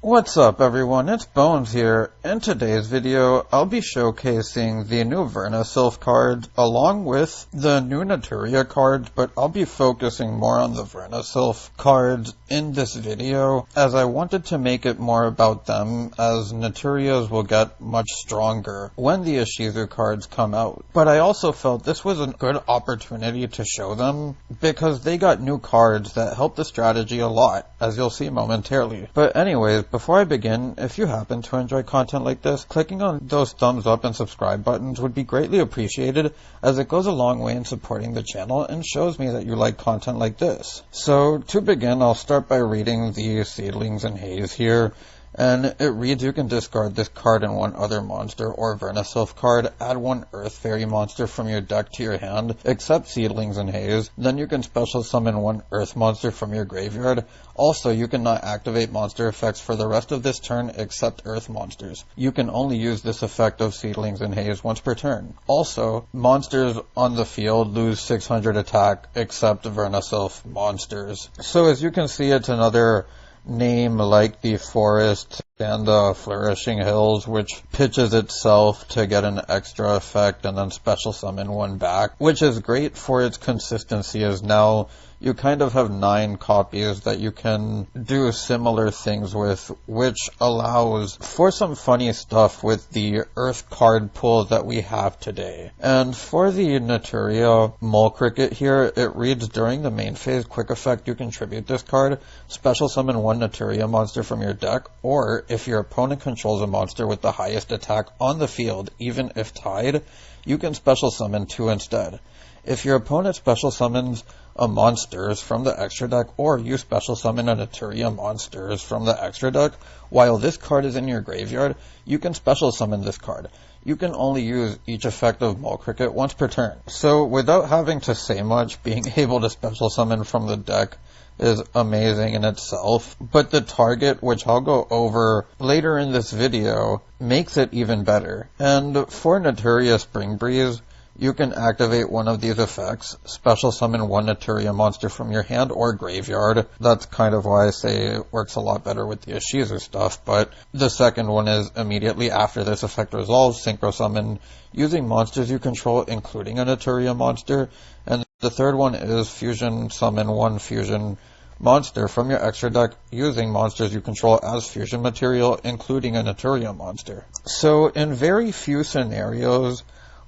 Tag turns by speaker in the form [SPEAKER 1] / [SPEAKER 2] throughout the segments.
[SPEAKER 1] What's up everyone, it's Bones here. In today's video, I'll be showcasing the new Vernusylph card along with the new Naturia card, but I'll be focusing more on the Vernusylph card in this video as I wanted to make it more about them, as Naturias will get much stronger when the Ishizu cards come out. But I also felt this was a good opportunity to show them because they got new cards that help the strategy a lot, as you'll see momentarily. But anyways, before I begin, if you happen to enjoy content like this, clicking on those thumbs up and subscribe buttons would be greatly appreciated, as it goes a long way in supporting the channel and shows me that you like content like this. So to begin, I'll start by reading the Seedlings and Haze here. And it reads, you can discard this card and one other monster or Vernusylph card, add one Earth Fairy monster from your deck to your hand, except Seedlings and Haze. Then you can special summon one Earth monster from your graveyard. Also, you cannot activate monster effects for the rest of this turn except Earth monsters. You can only use this effect of Seedlings and Haze once per turn. Also, monsters on the field lose 600 attack except Vernusylph monsters. So as you can see, it's another name like the Forest and the Flourishing Hills, which pitches itself to get an extra effect and then special summon one back, which is great for its consistency, as now you kind of have 9 copies that you can do similar things with, which allows for some funny stuff with the Earth card pool that we have today. And for the Naturia Mole Cricket here, it reads, during the main phase quick effect, you can tribute this card, special summon one Naturia monster from your deck, or if your opponent controls a monster with the highest attack on the field, even if tied, you can special summon 2 instead. If your opponent special summons a monsters from the extra deck, or you special summon a Naturia monsters from the extra deck, while this card is in your graveyard, you can special summon this card. You can only use each effect of Mole Cricket once per turn. So without having to say much, being able to special summon from the deck is amazing in itself, but the target, which I'll go over later in this video, makes it even better. And for Naturia Spring Breeze, you can activate one of these effects, special summon one Naturia monster from your hand or graveyard. That's kind of why I say it works a lot better with the Ishizu stuff, but the second one is immediately after this effect resolves, synchro summon using monsters you control, including a Naturia monster. And the third one is fusion summon one fusion monster from your extra deck using monsters you control as fusion material, including a Naturia monster. So in very few scenarios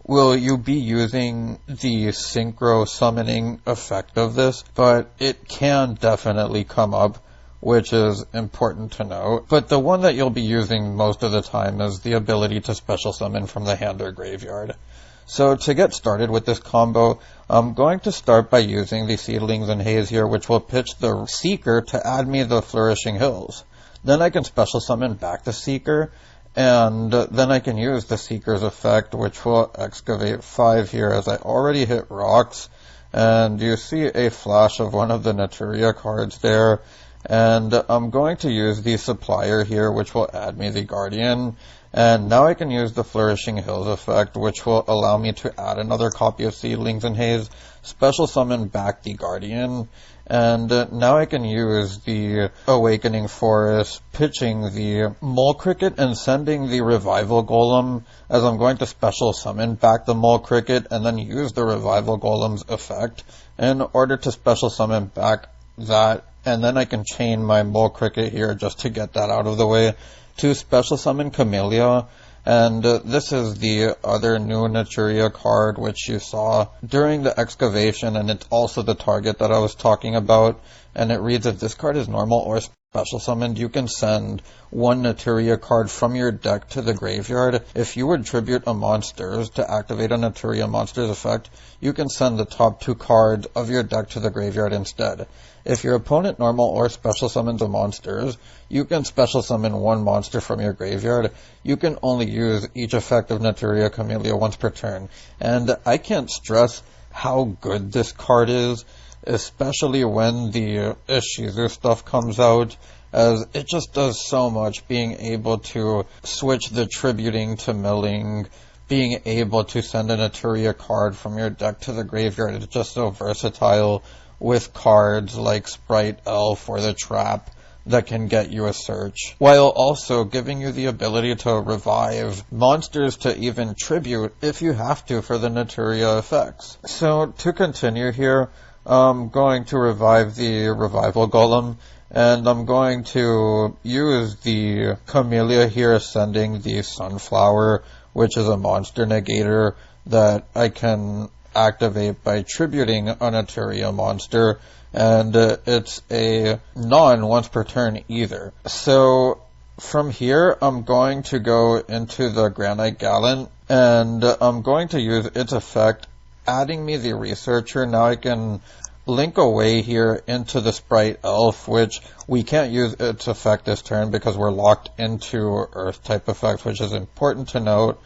[SPEAKER 1] will you be using the synchro summoning effect of this, but it can definitely come up, which is important to note. But the one that you'll be using most of the time is the ability to special summon from the hand or graveyard. So to get started with this combo, I'm going to start by using the Seedlings and Haze here, which will pitch the Seeker to add me the Flourishing Hills. Then I can special summon back the Seeker, and then I can use the Seeker's effect, which will excavate 5 here, as I already hit rocks. And you see a flash of one of the Naturia cards there. And I'm going to use the Supplier here, which will add me the Guardian. And now I can use the Flourishing Hills effect, which will allow me to add another copy of Seedlings and Haze, special summon back the Guardian. And now I can use the Awakening Forest, pitching the Mole Cricket and sending the Revival Golem, as I'm going to special summon back the Mole Cricket and then use the Revival Golem's effect in order to special summon back that. And then I can chain my Mole Cricket here just to get that out of the way to special summon Camellia. And this is the other new Naturia card, which you saw during the excavation, and it's also the target that I was talking about. And it reads, if this card is normal or special summoned, you can send one Naturia card from your deck to the graveyard. If you would tribute a monsters to activate a Naturia monsters effect, you can send the top 2 cards of your deck to the graveyard instead. If your opponent normal or special summons a monsters, you can special summon one monster from your graveyard. You can only use each effect of Naturia Camellia once per turn. And I can't stress how good this card is, especially when the Ishizu stuff comes out, as it just does so much, being able to switch the tributing to milling, being able to send a Naturia card from your deck to the graveyard. It's just so versatile with cards like Sprite Elf or the Trap that can get you a search, while also giving you the ability to revive monsters to even tribute if you have to for the Naturia effects. So to continue here, I'm going to revive the Revival Golem, and I'm going to use the Camellia here, sending the Sunflower, which is a monster negator that I can activate by tributing a Naturia monster, and it's a non-once per turn either. So from here, I'm going to go into the Granite Gallant, and I'm going to use its effect, adding me the Researcher. Now I can link away here into the Sprite Elf, which we can't use its effect this turn because we're locked into Earth type effects, which is important to note.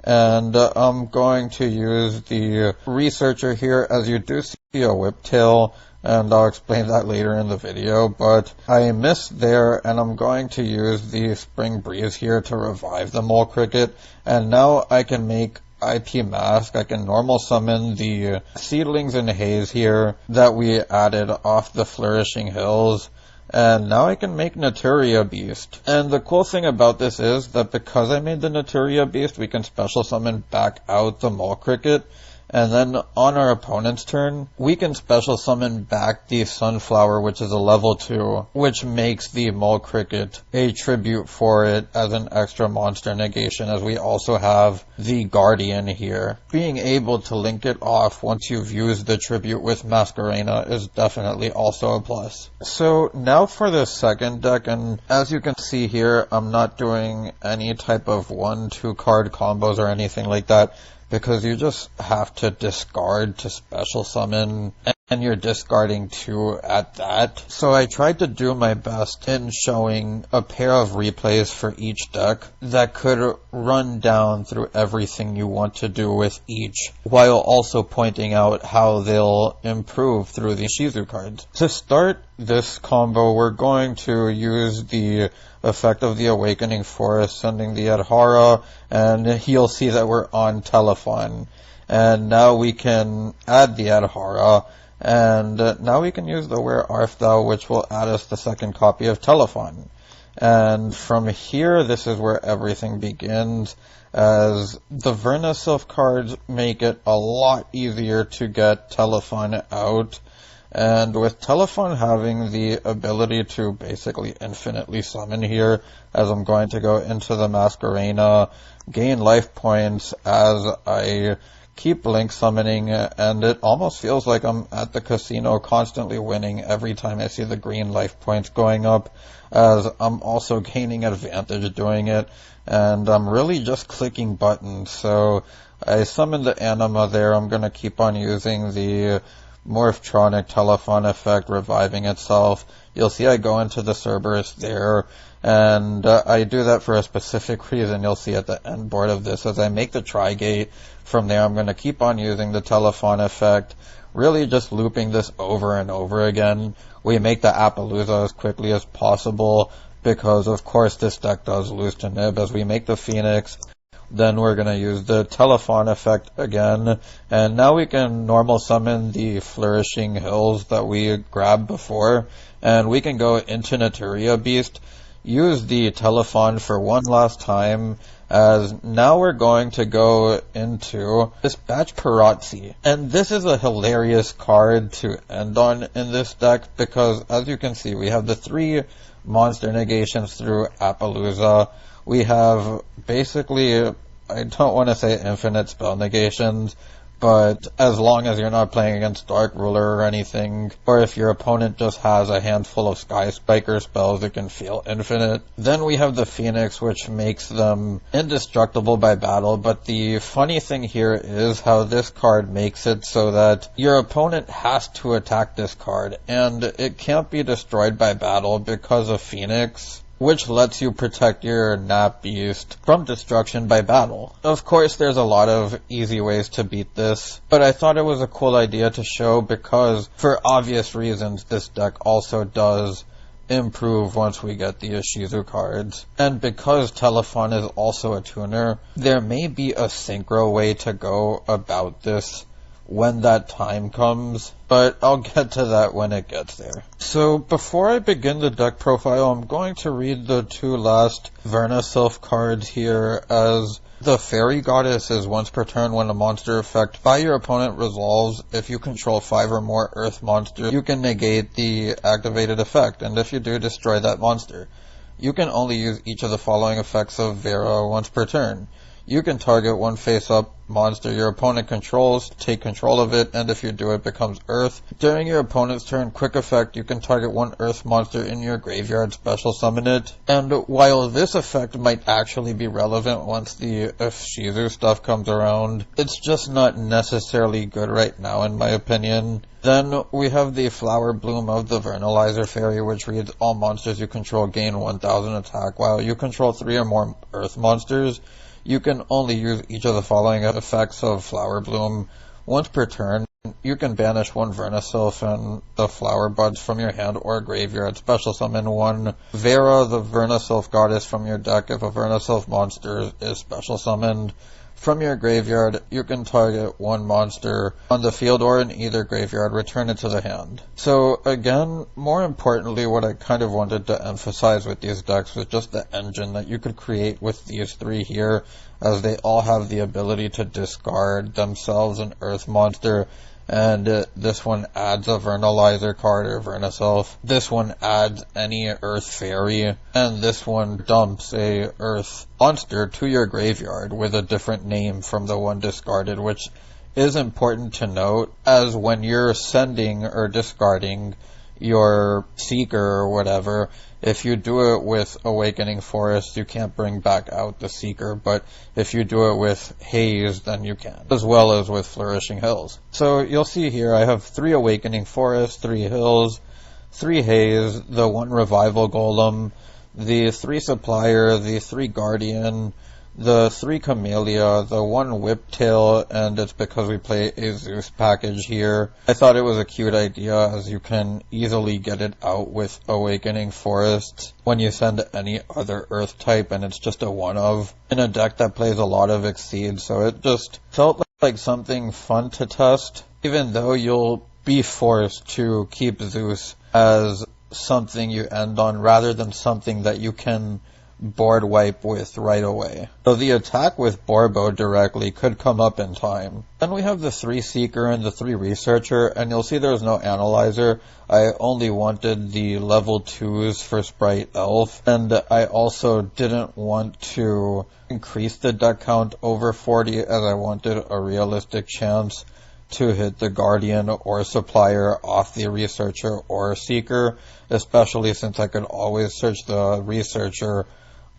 [SPEAKER 1] And I'm going to use the Researcher here, as you do see a Whiptail, and I'll explain that later in the video, but I missed there, and I'm going to use the Spring Breeze here to revive the Mole Cricket, and now I can make IP Mask. I can normal summon the Seedlings in Haze here that we added off the Flourishing Hills, and now I can make Naturia Beast. And the cool thing about this is that because I made the Naturia Beast, we can special summon back out the Mole Cricket, and then on our opponent's turn, we can special summon back the Sunflower, which is a level 2, which makes the Mole Cricket a tribute for it as an extra monster negation, as we also have the Guardian here. Being able to link it off once you've used the tribute with Masquerena is definitely also a plus. So now for the second deck, and as you can see here, I'm not doing any type of 1-2 card combos or anything like that, because you just have to discard to special summon, and you're discarding 2 at that. So I tried to do my best in showing a pair of replays for each deck that could run down through everything you want to do with each, while also pointing out how they'll improve through the Shizu cards. To start this combo, we're going to use the effect of the Awakening Forest, sending the Adhara, and you'll see that we're on Telefon. And now we can add the Adhara, and now we can use the Where Art Thou, which will add us the second copy of Telefon. And from here, this is where everything begins, as the Vernusylph cards make it a lot easier to get Telefon out. And with Telefon having the ability to basically infinitely summon here, as I'm going to go into the Masquerena, gain life points as I keep link summoning, and it almost feels like I'm at the casino constantly winning every time I see the green life points going up, as I'm also gaining advantage doing it, and I'm really just clicking buttons. So I summoned the Anima there. I'm going to keep on using the Morphtronic Telefon effect, reviving itself. You'll see I go into the Cerberus there, and I do that for a specific reason. You'll see at the end board of this, as I make the Trigate. From there, I'm going to keep on using the Telefon effect, really just looping this over and over again. We make the Appaloosa as quickly as possible, because of course this deck does lose to Nib. As we make the Phoenix, then we're going to use the Telefon effect again, and now we can normal summon the Flourishing Hills that we grabbed before, and we can go into Naturia Beast, use the Telefon for one last time, as now we're going to go into Dispatch Parazzi. And this is a hilarious card to end on in this deck, because as you can see, we have the 3 monster negations through Appaloosa. We have basically, I don't want to say infinite spell negations, but as long as you're not playing against Dark Ruler or anything, or if your opponent just has a handful of Sky Spiker spells, it can feel infinite. Then we have the Phoenix, which makes them indestructible by battle, but the funny thing here is how this card makes it so that your opponent has to attack this card, and it can't be destroyed by battle because of Phoenix, which lets you protect your Nat Beast from destruction by battle. Of course, there's a lot of easy ways to beat this, but I thought it was a cool idea to show because, for obvious reasons, this deck also does improve once we get the Ishizu cards. And because Telefon is also a tuner, there may be a synchro way to go about this, when that time comes, but I'll get to that when it gets there. So before I begin the deck profile, I'm going to read the two last Vernusylph cards here, as the Fairy Goddess is once per turn when a monster effect by your opponent resolves. If you control 5 or more Earth monsters, you can negate the activated effect, and if you do, destroy that monster. You can only use each of the following effects of Vera once per turn. You can target one face-up monster your opponent controls, take control of it, and if you do, it becomes Earth. During your opponent's turn, quick effect, you can target one Earth monster in your graveyard, special summon it. And while this effect might actually be relevant once the Shizu stuff comes around, it's just not necessarily good right now, in my opinion. Then we have the Flower Bloom of the Vernalizer Fairy, which reads, all monsters you control gain 1000 attack. While you control 3 or more Earth monsters, you can only use each of the following effects of Flower Bloom once per turn. You can banish one Vernusylph and the flower buds from your hand or graveyard. Special summon one Vera, the Vernusylph Goddess, from your deck. If a Vernusylph monster is special summoned from your graveyard, you can target one monster on the field or in either graveyard, return it to the hand. So again, more importantly, what I kind of wanted to emphasize with these decks was just the engine that you could create with these three here, as they all have the ability to discard themselves an Earth monster. And this one adds a Vernalizer card or Vernusylph. This one adds any Earth Fairy. And this one dumps a Earth monster to your graveyard with a different name from the one discarded, which is important to note, as when you're sending or discarding your Seeker or whatever, if you do it with Awakening Forest, you can't bring back out the Seeker, but if you do it with Haze, then you can, as well as with Flourishing Hills. So you'll see here I have 3 Awakening Forest, 3 Hills, 3 Haze, the 1 Revival Golem, the 3 Supplier, the 3 Guardian, the 3 Camellia, the 1 Whiptail, and it's because we play a Zeus package here. I thought it was a cute idea, as you can easily get it out with Awakening Forest when you send any other Earth type, and it's just a one of in a deck that plays a lot of Exceed, so it just felt like something fun to test, even though you'll be forced to keep Zeus as something you end on rather than something that you can board wipe with right away. So the attack with Borbo directly could come up in time. Then we have the 3 Seeker and the 3 Researcher, and you'll see there's no Analyzer. I only wanted the level 2s for Sprite Elf, and I also didn't want to increase the deck count over 40, as I wanted a realistic chance to hit the Guardian or Supplier off the Researcher or Seeker, especially since I could always search the Researcher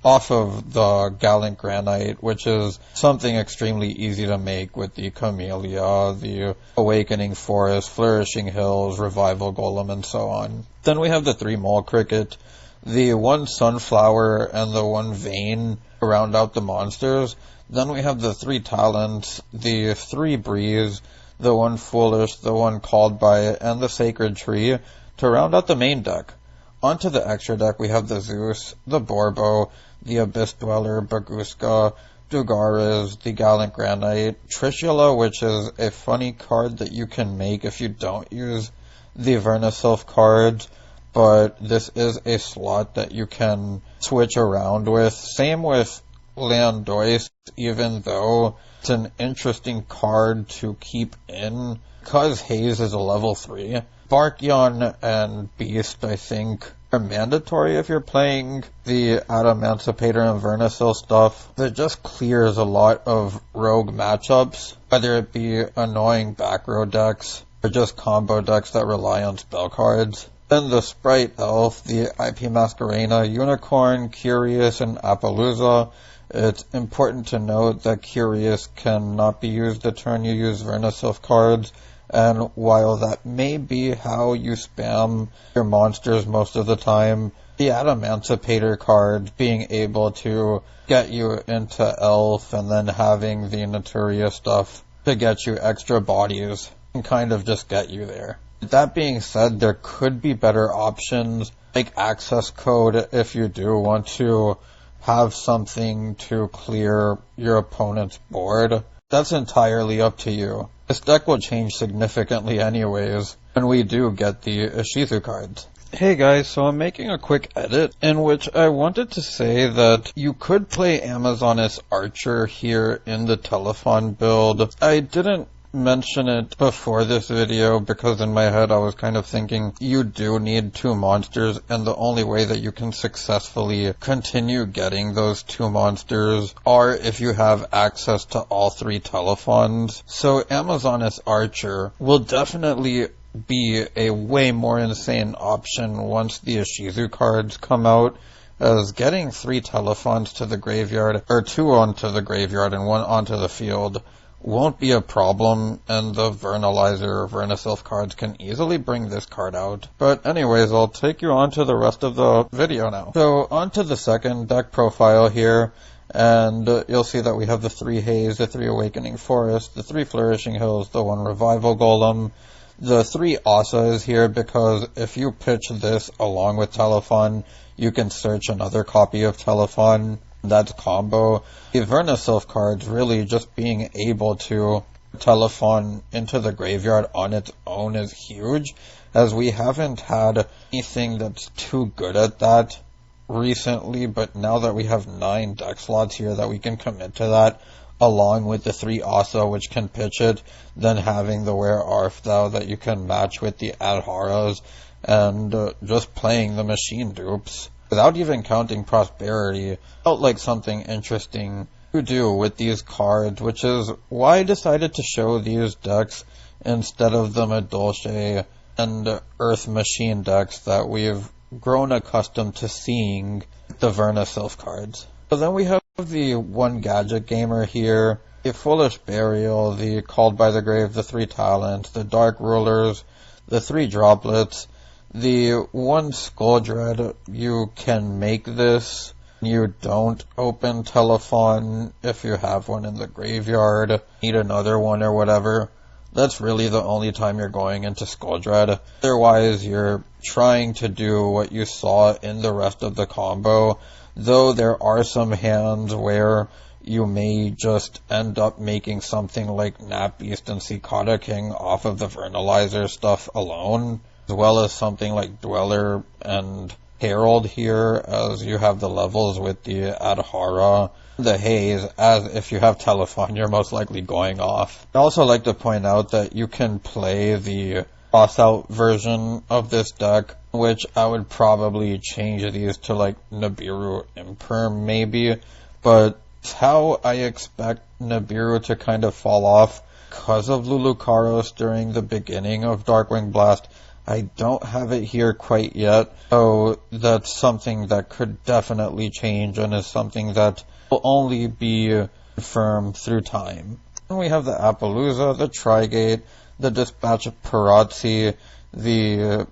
[SPEAKER 1] off of the Gallant Granite, which is something extremely easy to make with the Camellia, the Awakening Forest, Flourishing Hills, Revival Golem, and so on. Then we have the 3 Mole Cricket, the 1 Sunflower, and the 1 Vane to round out the monsters. Then we have the 3 Talents, the 3 Breeze, the 1 Foolish, the 1 Called By, and the Sacred Tree to round out the main deck. Onto the extra deck, we have the Zeus, the Borbo, the Abyss Dweller, Baguska, Dugares, the Gallant Granite, Trishula, which is a funny card that you can make if you don't use the Vernusylph cards, but this is a slot that you can switch around with. Same with Landois, even though it's an interesting card to keep in, because Haze is a level 3. Barkyon and Beast, I think, are mandatory if you're playing the Adamantipator and Vernusylph stuff. That just clears a lot of rogue matchups, whether it be annoying back row decks or just combo decks that rely on spell cards. Then the Sprite Elf, the IP Masquerena, Unicorn, Curious, and Appaloosa. It's important to note that Curious cannot be used the turn you use Vernusylph cards, and while that may be how you spam your monsters most of the time, the Adamantipator card being able to get you into Elf and then having the Naturia stuff to get you extra bodies can kind of just get you there. That being said, there could be better options like access code if you do want to have something to clear your opponent's board. That's entirely up to you. This deck will change significantly anyways when we do get the Ishizu cards. Hey guys, so I'm making a quick edit in which I wanted to say that you could play Amazoness Archer here in the Telefon build. I didn't mention it before this video because in my head I was kind of thinking you do need 2 monsters, and the only way that you can successfully continue getting those 2 monsters are if you have access to all 3 Telefons. So Amazoness Archer will definitely be a way more insane option once the Ishizu cards come out, as getting 3 Telefons to the graveyard, or 2 onto the graveyard and 1 onto the field, won't be a problem, and the Vernusylph cards can easily bring this card out. But anyways, I'll take you on to the rest of the video now. So onto the second deck profile here, and you'll see that we have the 3 Haze, the 3 Awakening Forest, the 3 Flourishing Hills, the 1 Revival Golem, the 3 Asas here, because if you pitch this along with Telefon, you can search another copy of Telefon. That's combo. The Vernusylph cards really just being able to Telefon into the graveyard on its own is huge, as we haven't had anything that's too good at that recently, but now that we have 9 deck slots here that we can commit to that, along with the 3 Asa which can pitch it, then having the Where Arf Thou that you can match with the Adharas, and just playing the machine dupes without even counting Prosperity felt like something interesting to do with these cards, which is why I decided to show these decks instead of the Medolce and Earth Machine decks that we've grown accustomed to seeing the Vernusylph cards. So then we have the 1 Gadget Gamer here, the Foolish Burial, the Called by the Grave, the 3 Talents, the Dark Rulers, the 3 Droplets, the 1 Skull Dread. You can make this. You don't open Telefon if you have one in the graveyard, need another one or whatever. That's really the only time you're going into Skull Dread. Otherwise, you're trying to do what you saw in the rest of the combo, though there are some hands where you may just end up making something like Nap Beast and Cicada King off of the Vernalizer stuff alone, as well as something like Dweller and Herald here, as you have the levels with the Adhara, the Haze, as if you have Telefon, you're most likely going off. I'd also like to point out that you can play the cross-out version of this deck, which I would probably change these to like Nibiru Imperm maybe, but it's how I expect Nibiru to kind of fall off because of Lulukaros during the beginning of Darkwing Blast. I don't have it here quite yet, so that's something that could definitely change and is something that will only be confirmed through time. And we have the Appaloosa, the Trigate, the Dispatch of Parazzi, the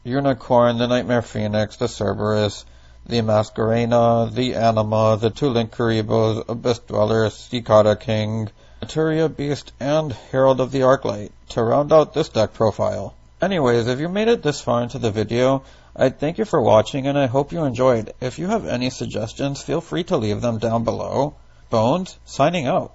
[SPEAKER 1] Unicorn, the Nightmare Phoenix, the Cerberus, the Masquerena, the Anima, the 2 Linkaribos, Abyss Dweller, Cicada King, Naturia Beast, and Herald of the Arclight to round out this deck profile. Anyways, if you made it this far into the video, I thank you for watching and I hope you enjoyed. If you have any suggestions, feel free to leave them down below. Bones, signing out.